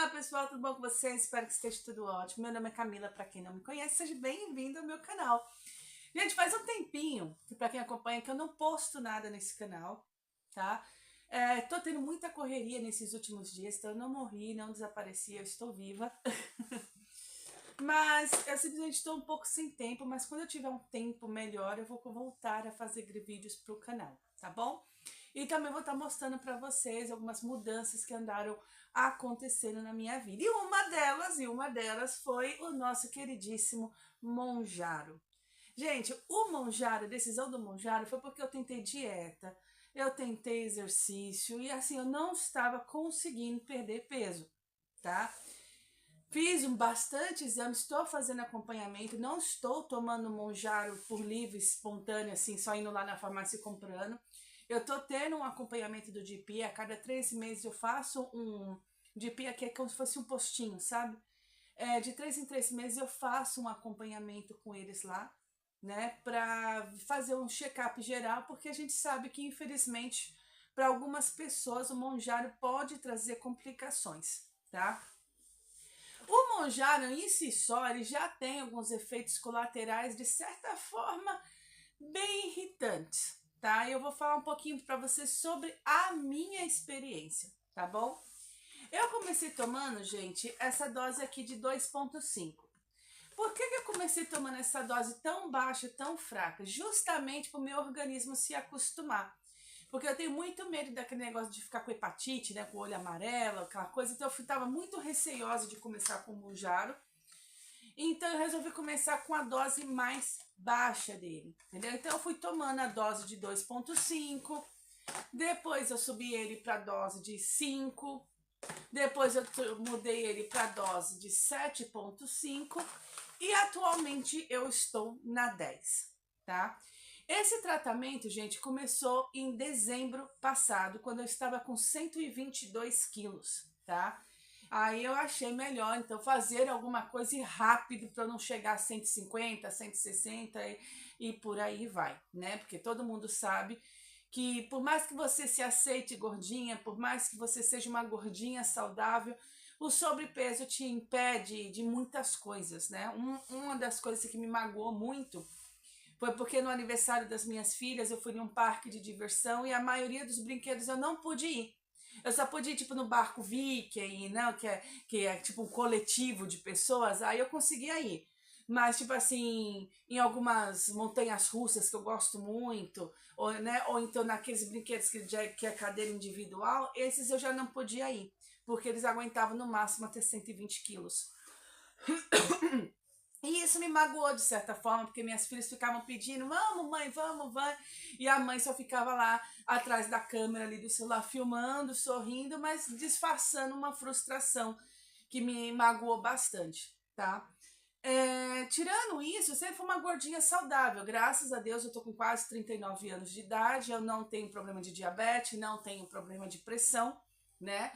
pessoal, tudo bom com vocês? Espero que esteja tudo ótimo. Meu nome é Camila, para quem não me conhece, seja bem-vindo ao meu canal. Gente, faz um tempinho, que para quem acompanha, que eu não posto nada nesse canal, tá? Tô tendo muita correria nesses últimos dias, então eu não morri, não desapareci, eu estou viva. Mas eu simplesmente estou um pouco sem tempo, mas quando eu tiver um tempo melhor, eu vou voltar a fazer vídeos para o canal, tá bom? E também vou estar mostrando para vocês algumas mudanças que andaram acontecendo na minha vida. E uma delas foi o nosso queridíssimo Monjaro. Gente, o Monjaro, a decisão do Monjaro foi porque eu tentei dieta, eu tentei exercício e assim, eu não estava conseguindo perder peso, tá? Fiz bastante exame, estou fazendo acompanhamento, não estou tomando Monjaro por livre, espontâneo, assim, só indo lá na farmácia e comprando. Eu estou tendo um acompanhamento do GP, a cada 3 meses eu faço um GP, aqui é como se fosse um postinho, sabe? De 3 em 3 meses eu faço um acompanhamento com eles lá, né? Para fazer um check-up geral, porque a gente sabe que, infelizmente, para algumas pessoas o Monjaro pode trazer complicações, tá? O Monjaro em si só, ele já tem alguns efeitos colaterais, de certa forma, bem irritantes, tá? Eu vou falar um pouquinho para vocês sobre a minha experiência, tá bom? Eu comecei tomando, gente, essa dose aqui de 2,5. Por que eu comecei tomando essa dose tão baixa, tão fraca? Justamente para o meu organismo se acostumar. Porque eu tenho muito medo daquele negócio de ficar com hepatite, né? Com o olho amarelo, aquela coisa. Então eu estava muito receosa de começar com o Monjaro. Então eu resolvi começar com a dose mais baixa dele, entendeu? Então eu fui tomando a dose de 2,5. Depois eu subi ele para a dose de 5. Depois eu mudei ele para a dose de 7,5. E atualmente eu estou na 10, tá? Esse tratamento, gente, começou em dezembro passado, quando eu estava com 122 quilos, tá? Aí eu achei melhor, então, fazer alguma coisa rápido para não chegar a 150, 160 e por aí vai, né? Porque todo mundo sabe que por mais que você se aceite gordinha, por mais que você seja uma gordinha saudável, o sobrepeso te impede de muitas coisas, né? Uma das coisas que me magoou muito foi porque no aniversário das minhas filhas eu fui num parque de diversão e a maioria dos brinquedos eu não pude ir. Eu só pude ir, tipo, no barco Viking, né, que é tipo um coletivo de pessoas, aí eu conseguia ir. Mas, tipo assim, em algumas montanhas russas que eu gosto muito, ou, né, ou então naqueles brinquedos que é cadeira individual, esses eu já não podia ir, porque eles aguentavam no máximo até 120 quilos. E isso me magoou de certa forma, porque minhas filhas ficavam pedindo, vamos mãe, vamos, vai. E a mãe só ficava lá atrás da câmera ali do celular, filmando, sorrindo, mas disfarçando uma frustração que me magoou bastante, tá? Tirando isso, eu sempre fui uma gordinha saudável. Graças a Deus, eu tô com quase 39 anos de idade, eu não tenho problema de diabetes, não tenho problema de pressão, né?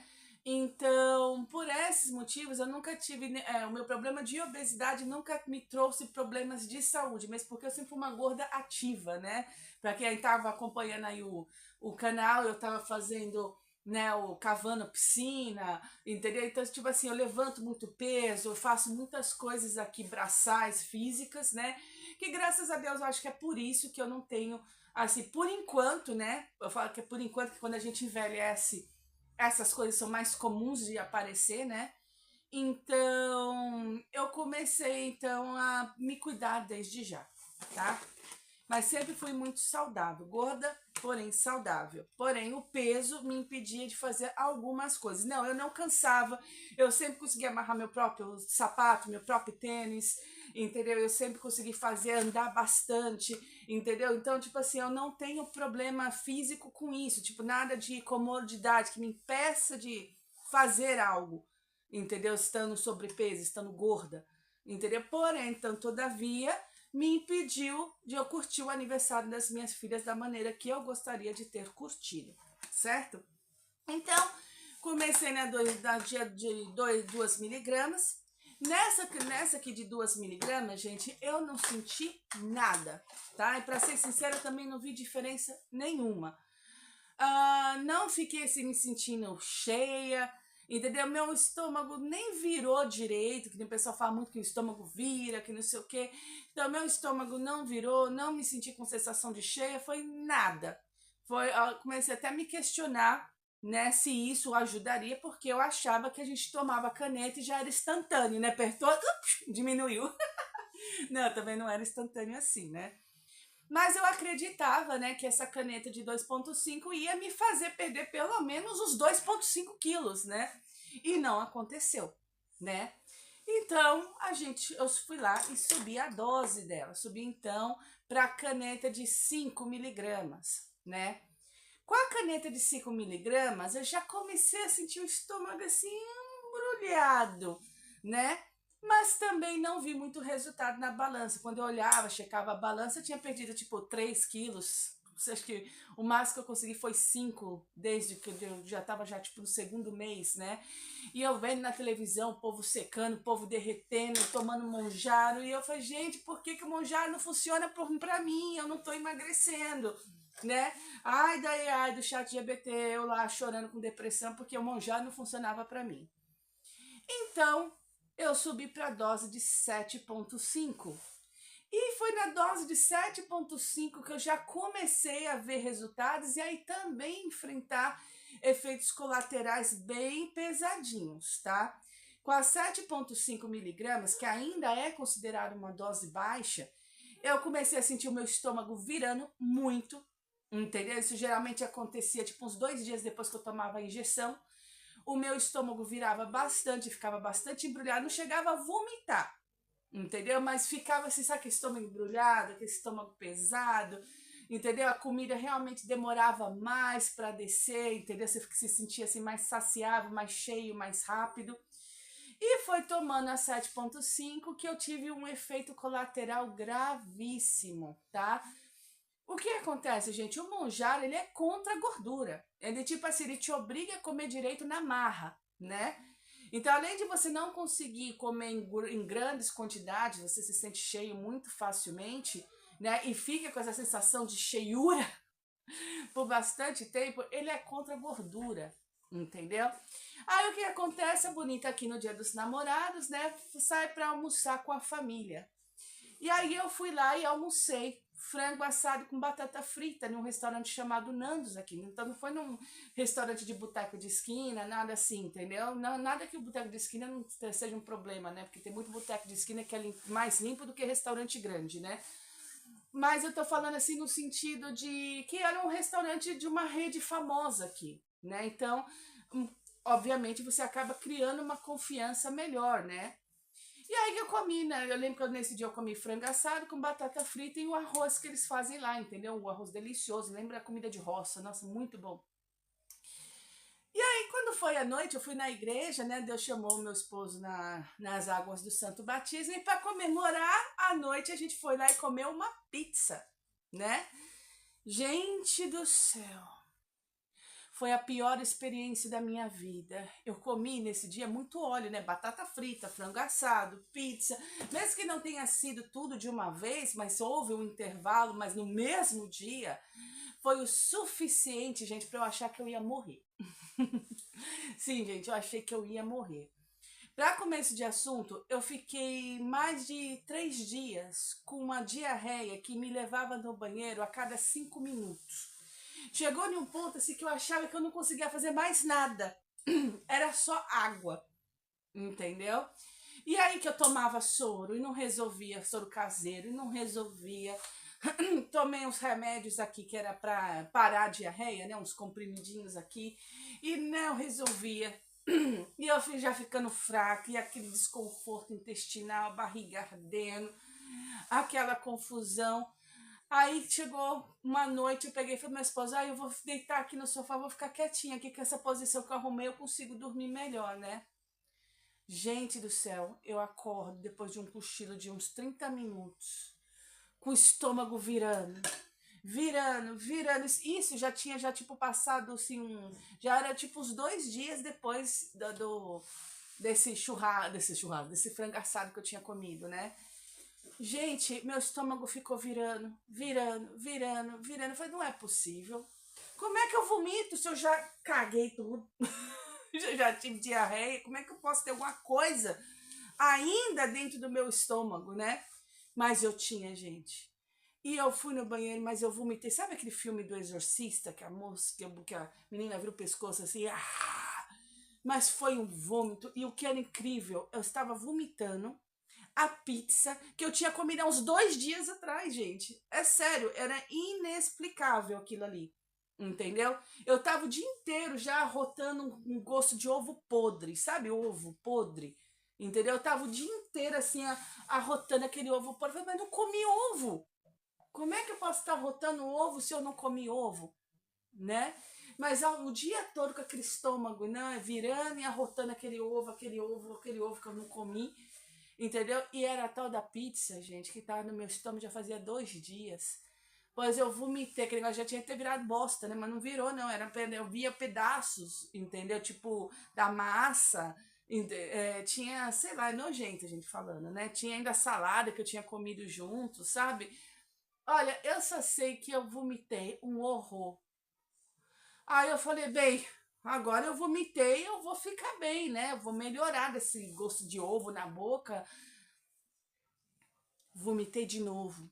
Então, por esses motivos, eu nunca tive. O meu problema de obesidade nunca me trouxe problemas de saúde, mesmo porque eu sempre fui uma gorda ativa, né? Para quem estava acompanhando aí o canal, eu estava fazendo, né, o cavando piscina, entendeu? Então, tipo assim, eu levanto muito peso, eu faço muitas coisas aqui, braçais, físicas, né? Que graças a Deus eu acho que é por isso que eu não tenho, assim, por enquanto, né? Eu falo que é por enquanto, que quando a gente envelhece essas coisas são mais comuns de aparecer, né? Então, eu comecei então a me cuidar desde já, tá? Mas sempre fui muito saudável, gorda, porém saudável. Porém, o peso me impedia de fazer algumas coisas. Não, eu não cansava, eu sempre conseguia amarrar meu próprio sapato, meu próprio tênis, entendeu? Eu sempre consegui fazer, andar bastante, entendeu? Então, tipo assim, eu não tenho problema físico com isso, tipo, nada de comodidade que me impeça de fazer algo, entendeu? Estando sobrepeso, estando gorda, entendeu? Porém, então, todavia, me impediu de eu curtir o aniversário das minhas filhas da maneira que eu gostaria de ter curtido, certo? Então, comecei na dia de 2 miligramas. Nessa aqui de 2 miligramas, gente, eu não senti nada, tá? E para ser sincera, eu também não vi diferença nenhuma. Não fiquei assim me sentindo cheia, entendeu? Meu estômago nem virou direito, que o pessoal fala muito que o estômago vira, que não sei o quê. Então, meu estômago não virou, não me senti com sensação de cheia, foi nada. Comecei até a me questionar, né, se isso ajudaria, porque eu achava que a gente tomava caneta e já era instantâneo, né? Apertou, diminuiu. Não, também não era instantâneo assim, né? Mas eu acreditava, né, que essa caneta de 2,5 ia me fazer perder pelo menos os 2,5 quilos, né? E não aconteceu, né? Então, eu fui lá e subi a dose dela. Subi, então, para a caneta de 5 miligramas, né? Com a caneta de 5 miligramas, eu já comecei a sentir o estômago assim, embrulhado, né? Mas também não vi muito resultado na balança. Quando eu olhava, checava a balança, eu tinha perdido tipo 3 quilos. Acho que o máximo que eu consegui foi 5, desde que eu já estava já tipo no segundo mês, né? E eu vendo na televisão o povo secando, o povo derretendo, tomando Monjaro. E eu falei, gente, por que, que o Monjaro não funciona pra mim? Eu não tô emagrecendo, né? Ai do chat GBT, eu lá chorando com depressão porque o Monjaro não funcionava pra mim. Então, eu subi para a dose de 7,5. E foi na dose de 7,5 que eu já comecei a ver resultados e aí também enfrentar efeitos colaterais bem pesadinhos, tá? Com as 7,5 miligramas, que ainda é considerado uma dose baixa, eu comecei a sentir o meu estômago virando muito, entendeu? Isso geralmente acontecia tipo uns 2 dias depois que eu tomava a injeção. O meu estômago virava bastante, ficava bastante embrulhado, não chegava a vomitar, entendeu? Mas ficava assim, sabe aquele estômago embrulhado, aquele estômago pesado, entendeu? A comida realmente demorava mais para descer, entendeu? Você se sentia assim mais saciável, mais cheio, mais rápido. E foi tomando a 7,5 que eu tive um efeito colateral gravíssimo, tá? O que acontece, gente? O Monjaro, ele é contra a gordura. Ele, tipo assim, ele te obriga a comer direito na marra, né? Então, além de você não conseguir comer em grandes quantidades, você se sente cheio muito facilmente, né? E fica com essa sensação de cheiura por bastante tempo, ele é contra a gordura, entendeu? Aí o que acontece, a bonita aqui no Dia dos Namorados, né? Sai para almoçar com a família. E aí eu fui lá e almocei frango assado com batata frita num restaurante chamado Nandos aqui. Então não foi num restaurante de boteco de esquina, nada assim, entendeu? Não, nada que o boteco de esquina não seja um problema, né? Porque tem muito boteco de esquina que é mais limpo do que restaurante grande, né? Mas eu tô falando assim no sentido de que era um restaurante de uma rede famosa aqui, né? Então, obviamente você acaba criando uma confiança melhor, né? E aí eu comi, né? Eu lembro que nesse dia eu comi frango assado com batata frita e o arroz que eles fazem lá, entendeu? O arroz delicioso, lembra a comida de roça, nossa, muito bom. E aí, quando foi à noite, eu fui na igreja, né? Deus chamou meu esposo nas águas do Santo Batismo, e para comemorar a noite a gente foi lá e comeu uma pizza, né? Gente do céu! Foi a pior experiência da minha vida. Eu comi nesse dia muito óleo, né? Batata frita, frango assado, pizza. Mesmo que não tenha sido tudo de uma vez, mas houve um intervalo, mas no mesmo dia, foi o suficiente, gente, para eu achar que eu ia morrer. Sim, gente, eu achei que eu ia morrer. Para começo de assunto, eu fiquei mais de 3 dias com uma diarreia que me levava no banheiro a cada 5 minutos. Chegou em um ponto assim que eu achava que eu não conseguia fazer mais nada. Era só água, entendeu? E aí que eu tomava soro e não resolvia, soro caseiro e não resolvia. Tomei uns remédios aqui que era para parar a diarreia, né? Uns comprimidinhos aqui e não resolvia. E eu fui já ficando fraca e aquele desconforto intestinal, barriga ardendo, aquela confusão. Aí chegou uma noite, eu peguei e falei, minha esposa, eu vou deitar aqui no sofá, vou ficar quietinha aqui, com essa posição que eu arrumei, eu consigo dormir melhor, né? Gente do céu, eu acordo depois de um cochilo de uns 30 minutos, com o estômago virando. Isso já tinha, já tipo, passado, assim, já era tipo uns 2 dias depois desse frango assado que eu tinha comido, né? Gente, meu estômago ficou virando. Eu falei, não é possível. Como é que eu vomito se eu já caguei tudo? Eu já tive diarreia, como é que eu posso ter alguma coisa ainda dentro do meu estômago, né? Mas eu tinha, gente. E eu fui no banheiro, mas eu vomitei. Sabe aquele filme do Exorcista, que a moça, que a menina vira o pescoço assim, mas foi um vômito. E o que era incrível, eu estava vomitando a pizza que eu tinha comido há uns 2 dias atrás, gente. É sério, era inexplicável aquilo ali. Entendeu? Eu tava o dia inteiro já arrotando um gosto de ovo podre, sabe? Ovo podre. Entendeu? Eu tava o dia inteiro assim, arrotando aquele ovo podre. Mas não comi ovo. Como é que eu posso estar arrotando ovo se eu não comi ovo? Né? Mas o dia todo com aquele estômago, né? Virando e arrotando aquele ovo, aquele ovo, aquele ovo que eu não comi. Entendeu? E era a tal da pizza, gente, que tava no meu estômago já fazia 2 dias. Pois eu vomitei, aquele negócio já tinha que ter virado bosta, né? Mas não virou, não. Eu via pedaços, entendeu? Tipo, da massa. Tinha, sei lá, é nojento a gente falando, né? Tinha ainda a salada que eu tinha comido junto, sabe? Olha, eu só sei que eu vomitei um horror. Aí eu falei, bem, agora eu vomitei, eu vou ficar bem, né? Eu vou melhorar desse gosto de ovo na boca. Vomitei de novo.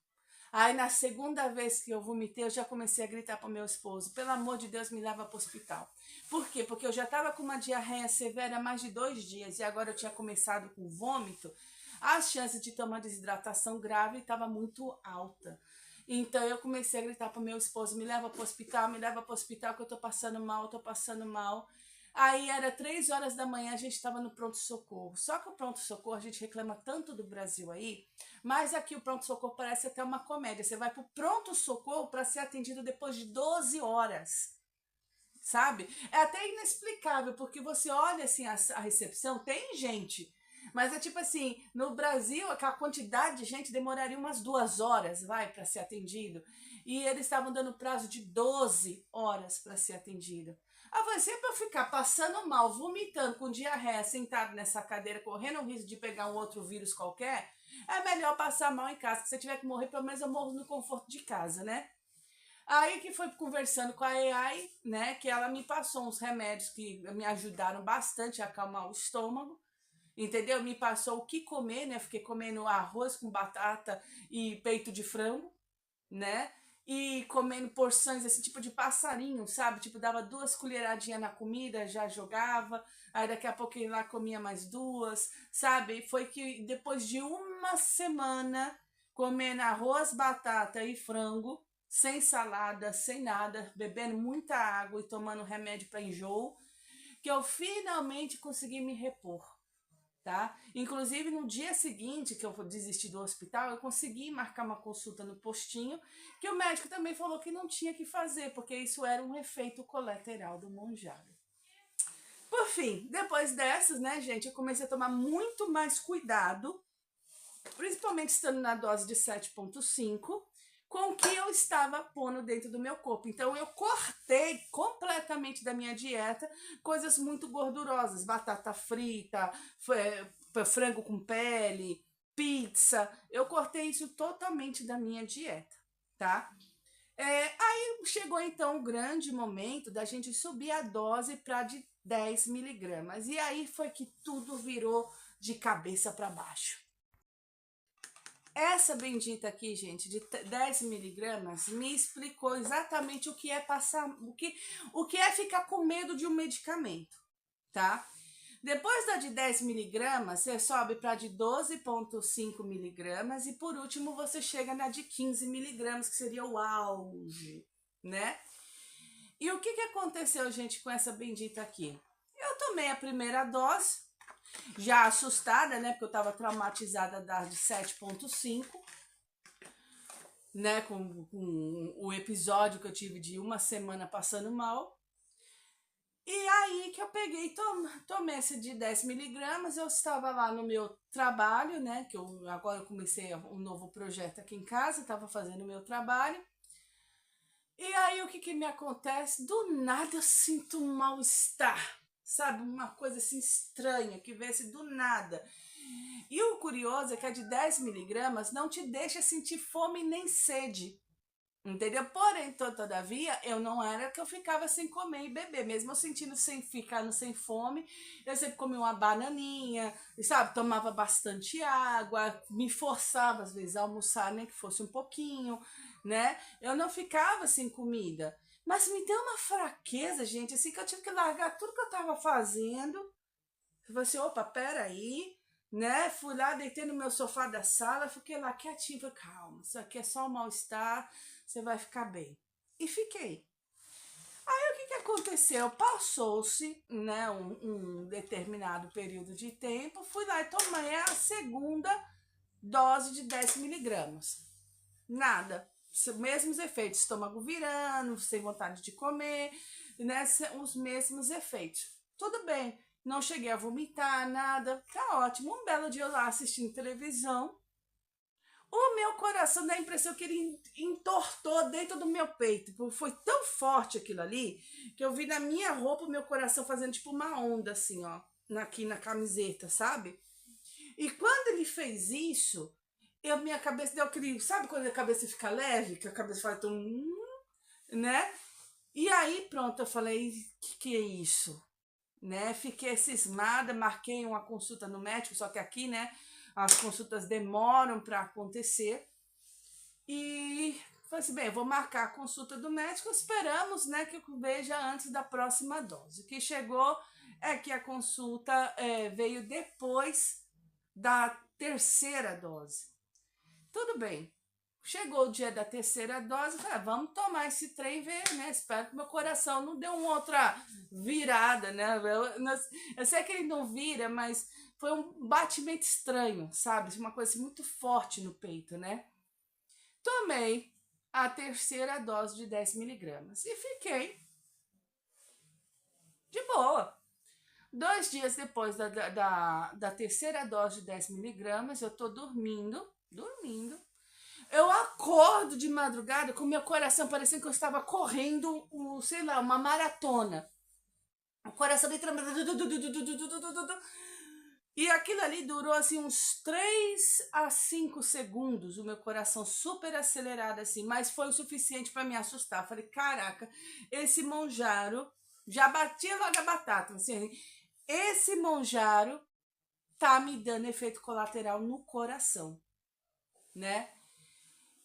Aí na segunda vez que eu vomitei, eu já comecei a gritar para o meu esposo, pelo amor de Deus, me leva para o hospital. Por quê? Porque eu já estava com uma diarreia severa há mais de 2 dias e agora eu tinha começado com vômito. As chances de ter uma desidratação grave estava muito alta. Então eu comecei a gritar para o meu esposo, me leva para o hospital, me leva para o hospital que eu tô passando mal, eu tô passando mal. Aí era 3 horas da manhã, a gente estava no pronto-socorro. Só que o pronto-socorro, a gente reclama tanto do Brasil aí, mas aqui o pronto-socorro parece até uma comédia. Você vai pro pronto-socorro para ser atendido depois de 12 horas, sabe? É até inexplicável, porque você olha assim a recepção, tem gente, mas é tipo assim, no Brasil, aquela quantidade de gente demoraria umas 2 horas, vai, para ser atendido. E eles estavam dando prazo de 12 horas para ser atendido. Ah, você para ficar passando mal, vomitando, com diarreia, sentado nessa cadeira, correndo o risco de pegar um outro vírus qualquer, é melhor passar mal em casa. Se você tiver que morrer, pelo menos eu morro no conforto de casa, né? Aí que foi conversando com a AI, né, que ela me passou uns remédios que me ajudaram bastante a acalmar o estômago, entendeu? Me passou o que comer, né? Fiquei comendo arroz com batata e peito de frango, né? E comendo porções, esse tipo de passarinho, sabe? Tipo, dava 2 colheradinhas na comida, já jogava, aí daqui a pouco eu ia lá comia mais 2, sabe? E foi que depois de uma semana comendo arroz, batata e frango, sem salada, sem nada, bebendo muita água e tomando remédio para enjoo, que eu finalmente consegui me repor. Tá? Inclusive no dia seguinte que eu desisti do hospital, eu consegui marcar uma consulta no postinho, que o médico também falou que não tinha que fazer, porque isso era um efeito colateral do Monjaro. Por fim, depois dessas, né, gente, eu comecei a tomar muito mais cuidado, principalmente estando na dose de 7,5, com o que eu estava pondo dentro do meu corpo. Então eu cortei completamente da minha dieta coisas muito gordurosas, batata frita, frango com pele, pizza. Eu cortei isso totalmente da minha dieta, tá? Aí chegou então o grande momento da gente subir a dose para de 10 miligramas. E aí foi que tudo virou de cabeça para baixo. Essa bendita aqui, gente, de 10 miligramas, me explicou exatamente o que é passar, o que é ficar com medo de um medicamento, tá? Depois da de 10 miligramas, você sobe para de 12,5 miligramas e por último você chega na de 15 miligramas, que seria o auge, né? E o que aconteceu, gente, com essa bendita aqui? Eu tomei a primeira dose, já assustada, né? Porque eu tava traumatizada da de 7,5, né? Com o episódio que eu tive de uma semana passando mal. E aí que eu peguei e tomei esse de 10 miligramas. Eu estava lá no meu trabalho, né? Que agora eu comecei um novo projeto aqui em casa, estava fazendo o meu trabalho. E aí o que me acontece? Do nada eu sinto um mal-estar, sabe? Uma coisa assim estranha que vem do nada. E o curioso é que a de 10 miligramas não te deixa sentir fome nem sede. Entendeu? Porém, todavia, eu não era que eu ficava sem comer e beber. Mesmo eu sentindo ficando sem fome, eu sempre comia uma bananinha, sabe? Tomava bastante água, me forçava às vezes a almoçar, nem que fosse um pouquinho, né? Eu não ficava sem comida. Mas me deu uma fraqueza, gente, assim, que eu tive que largar tudo que eu tava fazendo. Eu falei assim, opa, peraí, né? Fui lá, deitei no meu sofá da sala, fiquei lá quietinho, falei, calma, isso aqui é só um mal-estar, você vai ficar bem. E fiquei. Aí o que aconteceu? Passou-se, né, um determinado período de tempo, fui lá e tomei a segunda dose de 10 miligramas. Nada. Mesmos efeitos, estômago virando, sem vontade de comer, né? Os mesmos efeitos. Tudo bem, não cheguei a vomitar, nada, tá ótimo. Um belo dia eu lá assistindo televisão, o meu coração dá a impressão que ele entortou dentro do meu peito. Foi tão forte aquilo ali que eu vi na minha roupa o meu coração fazendo tipo uma onda assim, ó, aqui na camiseta, sabe? E quando ele fez isso, minha cabeça deu aquele. Sabe quando a cabeça fica leve? Que a cabeça faz tão. Né? E aí, pronto, eu falei: que é isso? Né? Fiquei cismada, marquei uma consulta no médico, só que aqui, né, as consultas demoram para acontecer. E falei assim: bem, eu vou marcar a consulta do médico, esperamos, né, que eu veja antes da próxima dose. O que chegou é que a consulta veio depois da terceira dose. Tudo bem. Chegou o dia da terceira dose, falei, vamos tomar esse trem e ver, né? Espero que meu coração não deu uma outra virada, né? Eu sei que ele não vira, mas foi um batimento estranho, sabe? Uma coisa assim, muito forte no peito, né? Tomei a terceira dose de 10 miligramas e fiquei de boa. 2 dias depois da terceira dose de 10 miligramas, eu tô dormindo. Eu acordo de madrugada com meu coração parecendo que eu estava correndo, sei lá, uma maratona. O coração dentro. E aquilo ali durou assim uns 3 a 5 segundos, o meu coração super acelerado assim, mas foi o suficiente para me assustar. Falei, caraca, esse monjaro já batia logo a batata, assim, esse monjaro tá me dando efeito colateral no coração, né?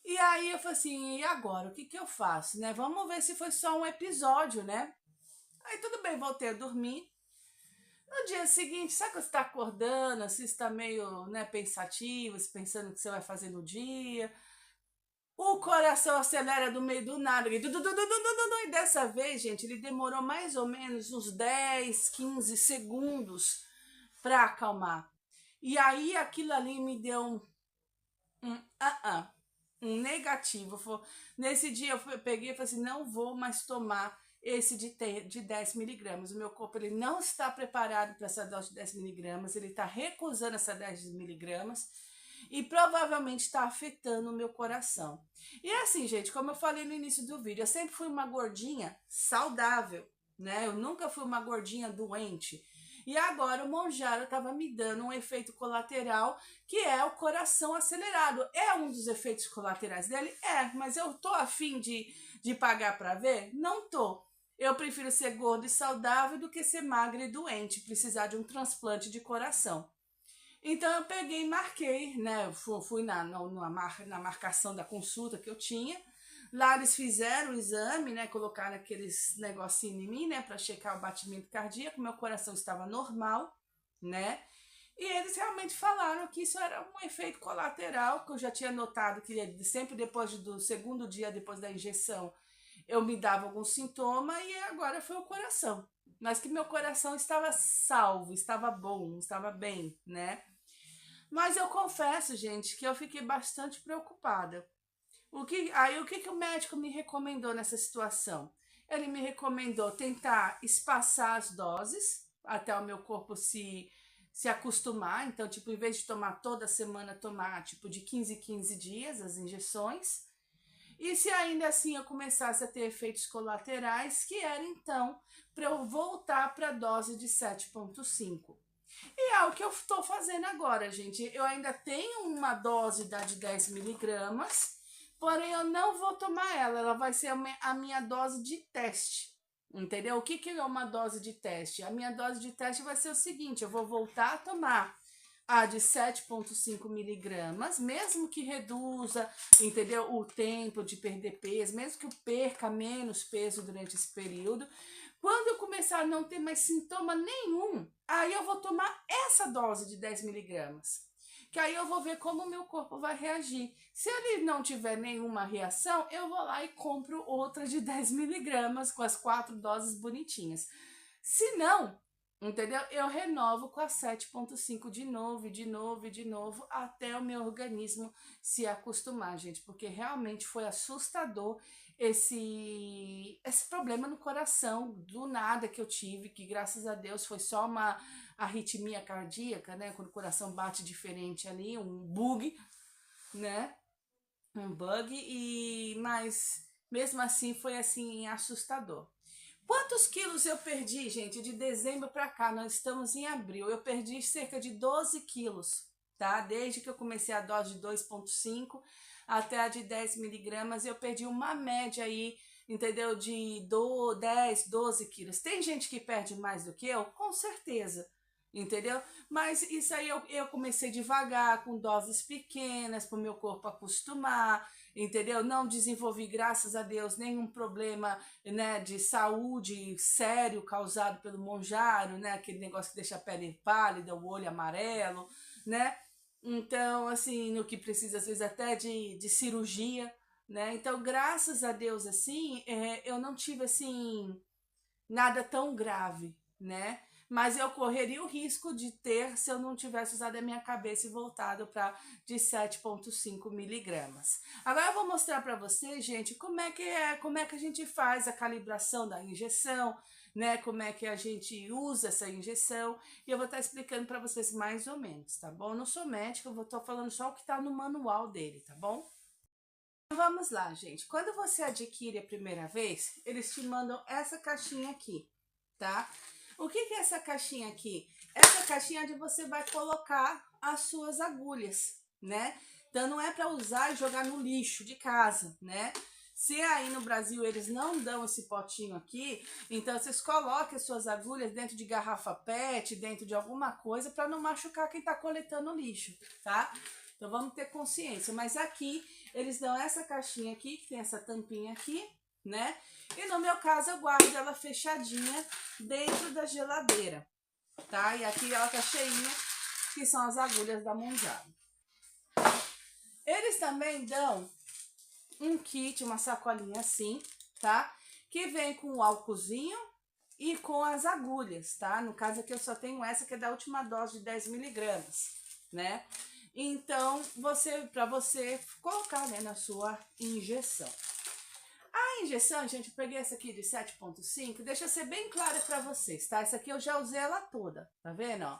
E aí eu falei assim, e agora? O que que eu faço, né? Vamos ver se foi só um episódio, né? Aí tudo bem, voltei a dormir. No dia seguinte, sabe quando você está acordando, assim, você está meio, né, pensativo, pensando o que você vai fazer no dia. O coração acelera do meio do nada. E dessa vez, gente, ele demorou mais ou menos uns 10, 15 segundos para acalmar. E aí aquilo ali me deu um um negativo. Nesse dia eu peguei e falei assim, não vou mais tomar esse de 10 miligramas. O meu corpo ele não está preparado para essa dose de 10 miligramas, ele está recusando essa 10 miligramas e provavelmente está afetando o meu coração. E assim, gente, como eu falei no início do vídeo, eu sempre fui uma gordinha saudável, né? Eu nunca fui uma gordinha doente. E agora o Monjaro estava me dando um efeito colateral que é o coração acelerado. É um dos efeitos colaterais dele? É, mas eu tô afim de pagar para ver? Não tô. Eu prefiro ser gorda e saudável do que ser magra e doente, precisar de um transplante de coração. Então eu peguei e marquei, né? Fui na marcação da consulta que eu tinha. Lá eles fizeram o exame, né? Colocaram aqueles negocinhos em mim, né? Para checar o batimento cardíaco. Meu coração estava normal, né? E eles realmente falaram que isso era um efeito colateral, que eu já tinha notado que sempre depois do segundo dia depois da injeção eu me dava algum sintoma e agora foi o coração. Mas que meu coração estava salvo, estava bom, estava bem, né? Mas eu confesso, gente, que eu fiquei bastante preocupada. O que o médico me recomendou nessa situação? Ele me recomendou tentar espaçar as doses até o meu corpo se acostumar. Então, tipo, em vez de tomar toda semana, tomar tipo de 15 em 15 dias as injeções. E se ainda assim eu começasse a ter efeitos colaterais, que era então para eu voltar para a dose de 7,5. E é o que eu estou fazendo agora, gente. Eu ainda tenho uma dose de 10 miligramas, porém eu não vou tomar ela vai ser a minha dose de teste. Entendeu? O que, que é uma dose de teste? A minha dose de teste vai ser o seguinte, eu vou voltar a tomar a de 7,5 miligramas, mesmo que reduza, entendeu? O tempo de perder peso, mesmo que eu perca menos peso durante esse período. Quando eu começar a não ter mais sintoma nenhum, aí eu vou tomar essa dose de 10 miligramas. Que aí eu vou ver como o meu corpo vai reagir. Se ele não tiver nenhuma reação, eu vou lá e compro outra de 10 miligramas com as 4 doses bonitinhas. Se não, entendeu? Eu renovo com a 7,5 de novo, de novo, de novo, até o meu organismo se acostumar, gente. Porque realmente foi assustador esse problema no coração, do nada que eu tive, que graças a Deus foi só uma arritmia cardíaca, né? Quando o coração bate diferente ali, um bug, né? Um bug, mas mesmo assim foi assim assustador. Quantos quilos eu perdi, gente, de dezembro para cá? Nós estamos em abril. Eu perdi cerca de 12 quilos, tá? Desde que eu comecei a dose de 2,5 até a de 10 miligramas, eu perdi uma média aí, entendeu? De 10, 12 quilos. Tem gente que perde mais do que eu? Com certeza, entendeu? Mas isso aí eu comecei devagar, com doses pequenas, para o meu corpo acostumar, entendeu? Não desenvolvi, graças a Deus, nenhum problema, né, de saúde sério causado pelo monjaro, né, aquele negócio que deixa a pele pálida, o olho amarelo, né? Então, assim, no que precisa, às vezes, até de cirurgia, né? Então, graças a Deus, assim, eu não tive, assim, nada tão grave, né? Mas eu correria o risco de ter se eu não tivesse usado a minha cabeça e voltado para de 7,5 miligramas. Agora eu vou mostrar para vocês, gente, como é que a gente faz a calibração da injeção, né? Como é que a gente usa essa injeção. E eu vou estar explicando para vocês mais ou menos, tá bom? Eu não sou médica, eu vou estar falando só o que está no manual dele, tá bom? Vamos lá, gente. Quando você adquire a primeira vez, eles te mandam essa caixinha aqui, tá? O que é essa caixinha aqui? Essa caixinha é onde você vai colocar as suas agulhas, né? Então não é para usar e jogar no lixo de casa, né? Se aí no Brasil eles não dão esse potinho aqui, então vocês coloquem as suas agulhas dentro de garrafa PET, dentro de alguma coisa, para não machucar quem está coletando lixo, tá? Então vamos ter consciência. Mas aqui eles dão essa caixinha aqui, que tem essa tampinha aqui, né? E no meu caso eu guardo ela fechadinha dentro da geladeira, tá? E aqui ela tá cheinha, que são as agulhas da Monjaro. Eles também dão um kit, uma sacolinha assim, tá? Que vem com o álcoolzinho e com as agulhas, tá? No caso aqui eu só tenho essa, que é da última dose de 10 miligramas, né? Então, para você colocar, né, na sua injeção. A injeção, gente, eu peguei essa aqui de 7,5, deixa eu ser bem clara para vocês, tá? Essa aqui eu já usei ela toda, tá vendo, ó?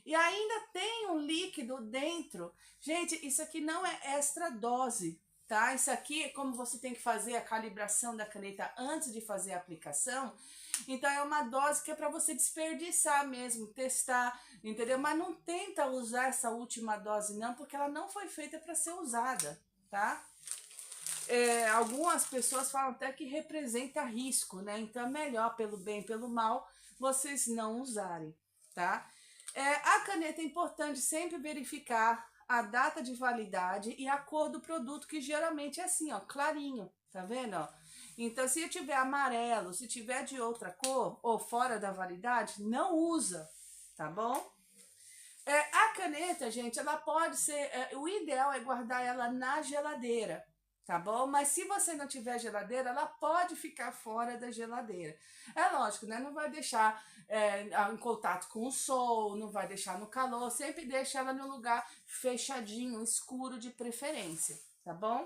E ainda tem um líquido dentro. Gente, isso aqui não é extra dose, tá? Isso aqui, como você tem que fazer a calibração da caneta antes de fazer a aplicação, então é uma dose que é para você desperdiçar mesmo, testar, entendeu? Mas não tenta usar essa última dose não, porque ela não foi feita para ser usada, tá? Algumas pessoas falam até que representa risco, né? Então é melhor, pelo bem e pelo mal, vocês não usarem, tá? A caneta é importante sempre verificar a data de validade e a cor do produto, que geralmente é assim, ó, clarinho, tá vendo, ó? Então, se tiver amarelo, se tiver de outra cor ou fora da validade, não usa, tá bom? A caneta, gente, ela pode ser... o ideal é guardar ela na geladeira, tá bom? Mas se você não tiver geladeira, ela pode ficar fora da geladeira. É lógico, né? Não vai deixar em contato com o sol, não vai deixar no calor, sempre deixa ela no lugar fechadinho, escuro de preferência, tá bom?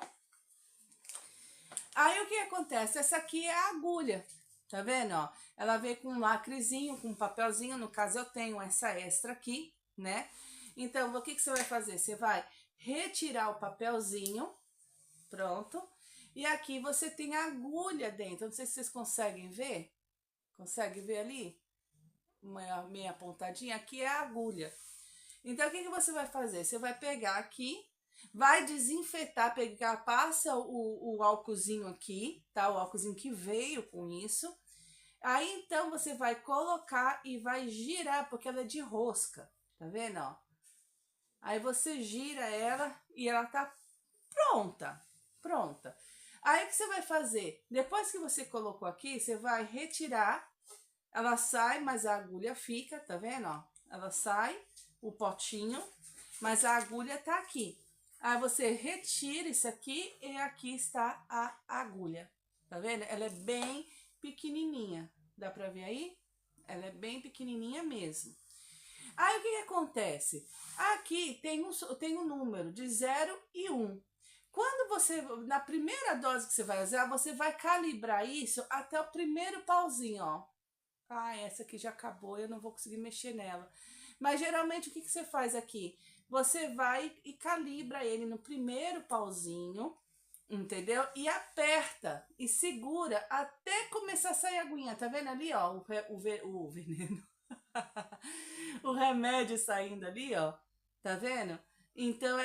Aí o que acontece? Essa aqui é a agulha, tá vendo, ó? Ela vem com um lacrezinho, com um papelzinho, no caso eu tenho essa extra aqui, né? Então, o que você vai fazer? Você vai retirar o papelzinho, pronto, e aqui você tem a agulha dentro. Não sei se vocês conseguem ver. Consegue ver ali? Meia pontadinha. Aqui é a agulha. Então, o que você vai fazer? Você vai pegar aqui vai desinfetar, passa o álcoolzinho aqui, tá? O álcoolzinho que veio com isso. Aí então você vai colocar e vai girar, porque ela é de rosca, tá vendo, ó? Aí você gira ela e ela tá pronta, pronta. Aí o que você vai fazer? Depois que você colocou aqui, você vai retirar, ela sai, mas a agulha fica, tá vendo, ó? Ela sai, o potinho, mas a agulha tá aqui. Aí você retira isso aqui e aqui está a agulha, tá vendo? Ela é bem pequenininha, dá pra ver aí? Ela é bem pequenininha mesmo. Aí o que, que acontece? Aqui tem um número de 0 e 1. Quando você, na primeira dose que você vai usar, você vai calibrar isso até o primeiro pauzinho, ó. Ah, essa aqui já acabou, eu não vou conseguir mexer nela. Mas geralmente o que, que você faz aqui? Você vai e calibra ele no primeiro pauzinho, entendeu? E aperta e segura até começar a sair a aguinha. Tá vendo ali, ó, o veneno? O remédio saindo ali, ó. Tá vendo? Então,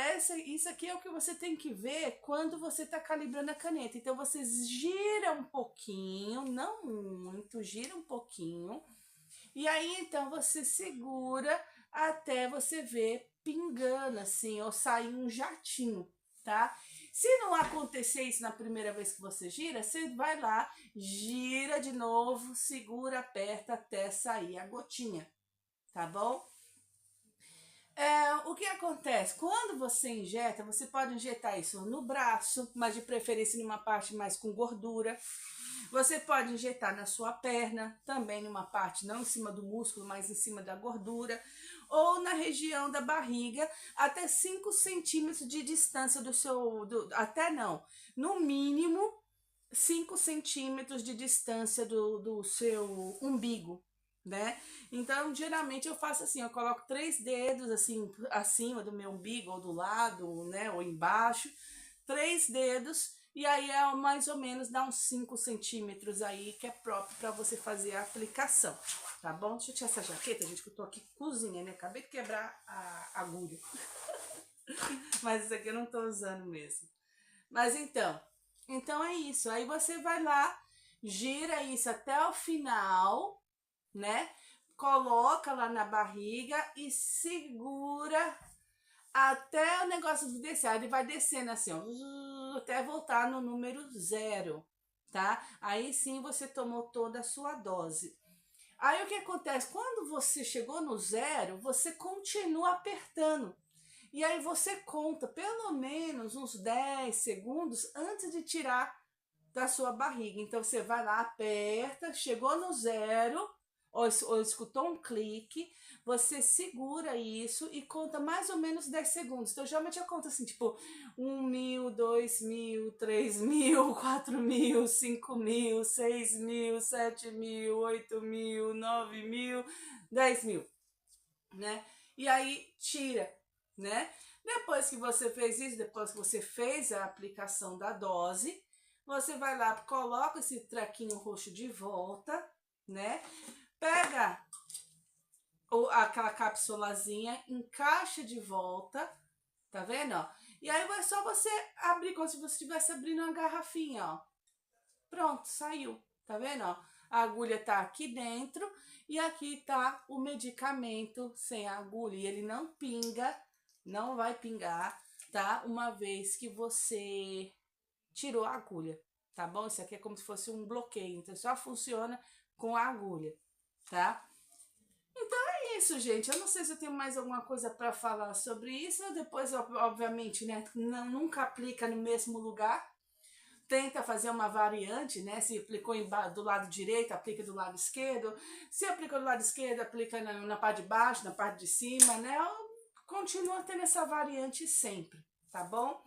isso aqui é o que você tem que ver quando você está calibrando a caneta. Então, você gira um pouquinho, não muito, gira um pouquinho. E aí, então, você segura até você ver pingando, assim, ou sair um jatinho, tá? Se não acontecer isso na primeira vez que você gira, você vai lá, gira de novo, segura, aperta até sair a gotinha, tá bom? O que acontece? Quando você injeta, você pode injetar isso no braço, mas de preferência numa parte mais com gordura. Você pode injetar na sua perna, também numa parte não em cima do músculo, mas em cima da gordura. Ou na região da barriga, até 5 centímetros de distância do seu... até não, no mínimo 5 centímetros de distância do seu umbigo, né? Então, geralmente eu faço assim, eu coloco 3 dedos assim acima do meu umbigo, ou do lado, né, ou embaixo, 3 dedos, e aí é mais ou menos dá uns 5 centímetros aí, que é próprio para você fazer a aplicação, tá bom? Deixa eu tirar essa jaqueta, gente, que eu tô aqui cozinha, né? Acabei de quebrar a agulha. Mas isso aqui eu não tô usando mesmo. Mas então é isso. Aí você vai lá, gira isso até o final, né? Coloca lá na barriga e segura até o negócio de descer. Aí ele vai descendo assim, ó, até voltar no número 0, tá? Aí sim você tomou toda a sua dose. Aí o que acontece? Quando você chegou no 0, você continua apertando. E aí você conta pelo menos uns 10 segundos antes de tirar da sua barriga. Então você vai lá, aperta, chegou no 0, ou escutou um clique, você segura isso e conta mais ou menos 10 segundos. Então geralmente eu conto assim, tipo 1.000, 2.000, 3.000, 4.000, 5.000, 6.000, 7.000, 8.000, 9.000, 10.000, né? E aí tira, né? Depois que você fez isso, depois que você fez a aplicação da dose, você vai lá, coloca esse trequinho roxo de volta, né? Pega aquela capsulazinha, encaixa de volta, tá vendo, ó? E aí é só você abrir, como se você estivesse abrindo uma garrafinha, ó. Pronto, saiu, tá vendo, ó? A agulha tá aqui dentro e aqui tá o medicamento sem a agulha. E ele não pinga, não vai pingar, tá? Uma vez que você tirou a agulha, tá bom? Isso aqui é como se fosse um bloqueio, então só funciona com a agulha, tá? Então é isso, gente. Eu não sei se eu tenho mais alguma coisa para falar sobre isso. Depois, obviamente, né? Nunca aplica no mesmo lugar. Tenta fazer uma variante, né? Se aplicou do lado direito, aplica do lado esquerdo. Se aplicou do lado esquerdo, aplica na parte de baixo, na parte de cima, né? Continua tendo essa variante sempre, tá bom?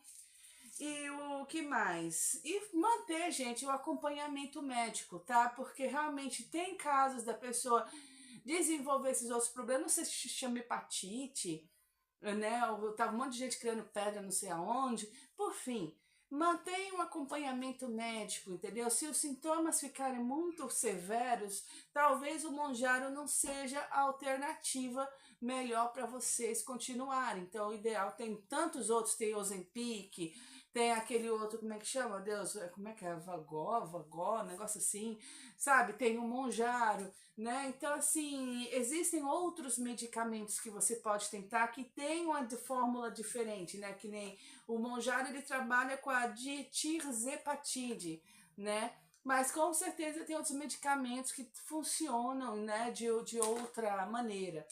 E o que mais? E manter, gente, o acompanhamento médico, tá? Porque realmente tem casos da pessoa desenvolver esses outros problemas, não sei se chama hepatite, né? Tava um monte de gente criando pedra não sei aonde. Por fim, mantenha um acompanhamento médico, entendeu? Se os sintomas ficarem muito severos, talvez o Monjaro não seja a alternativa melhor para vocês continuarem. Então, o ideal, tem tantos outros, tem Ozempic, tem aquele outro, como é que chama, Deus, como é que é, Vagó, negócio assim, sabe? Tem o Monjaro, né? Então, assim, existem outros medicamentos que você pode tentar que tem uma fórmula diferente, né? Que nem o Monjaro, ele trabalha com a dietirzepatide, né? Mas com certeza tem outros medicamentos que funcionam, né, de outra maneira.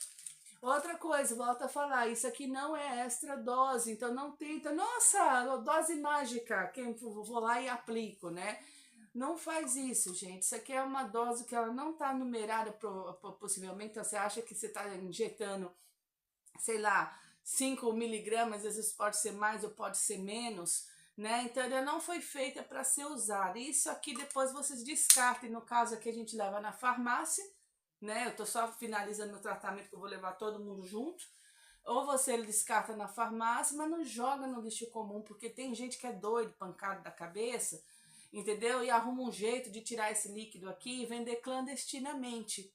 Outra coisa, volto a falar, isso aqui não é extra dose, então não tenta, nossa, dose mágica, que eu vou lá e aplico, né? Não faz isso, gente. Isso aqui é uma dose que ela não está numerada, possivelmente, então você acha que você está injetando, sei lá, 5 miligramas, às vezes pode ser mais ou pode ser menos, né? Então ela não foi feita para ser usada. Isso aqui depois vocês descartem, no caso aqui a gente leva na farmácia, né? Eu tô só finalizando meu tratamento que eu vou levar todo mundo junto. Ou você descarta na farmácia, mas não joga no lixo comum, porque tem gente que é doido, pancado da cabeça, entendeu? E arruma um jeito de tirar esse líquido aqui e vender clandestinamente.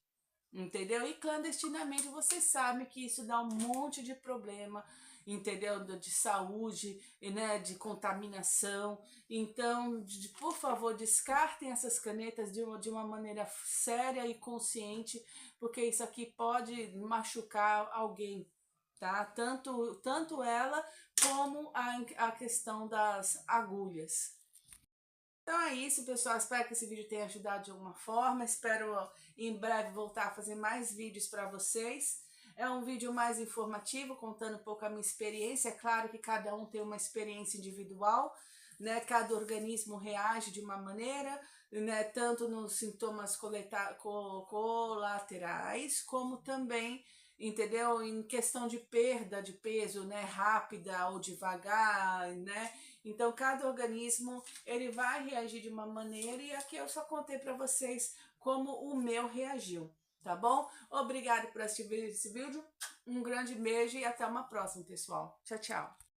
Entendeu? E clandestinamente vocês sabem que isso dá um monte de problema, entendeu? De saúde, né? De contaminação. Então, por favor, descartem essas canetas de uma maneira séria e consciente, porque isso aqui pode machucar alguém, tá? Tanto ela como a questão das agulhas. Então é isso, pessoal. Espero que esse vídeo tenha ajudado de alguma forma. Espero em breve voltar a fazer mais vídeos para vocês. É um vídeo mais informativo, contando um pouco a minha experiência. É claro que cada um tem uma experiência individual, né? Cada organismo reage de uma maneira, né? Tanto nos sintomas colaterais, como também, entendeu? Em questão de perda de peso, né? Rápida ou devagar, né? Então, cada organismo ele vai reagir de uma maneira e aqui eu só contei para vocês como o meu reagiu, tá bom? Obrigada por assistir esse vídeo, um grande beijo e até uma próxima, pessoal. Tchau, tchau.